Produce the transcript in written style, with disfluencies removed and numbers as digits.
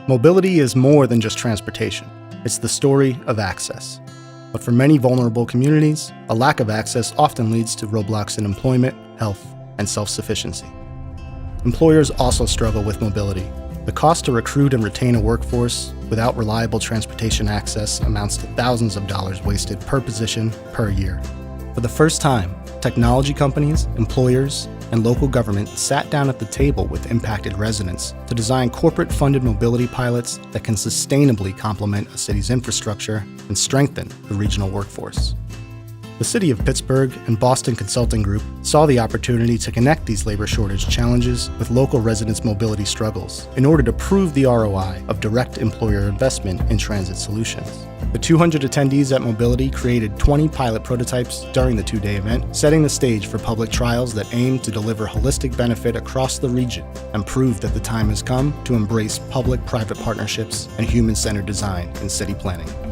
Mobility is more than just transportation. It's the story of access. But for many vulnerable communities, a lack of access often leads to roadblocks in employment, health, and self-sufficiency. Employers also struggle with mobility. The cost to recruit and retain a workforce without reliable transportation access amounts to thousands of dollars wasted per position per year. For the first time, technology companies, employers, and local government sat down at the table with impacted residents to design corporate-funded mobility pilots that can sustainably complement a city's infrastructure and strengthen the regional workforce. The City of Pittsburgh and Boston Consulting Group saw the opportunity to connect these labor shortage challenges with local residents' mobility struggles in order to prove the ROI of direct employer investment in transit solutions. The 200 attendees at Mobiliti created 20 pilot prototypes during the two-day event, setting the stage for public trials that aim to deliver holistic benefit across the region and prove that the time has come to embrace public-private partnerships and human-centered design in city planning.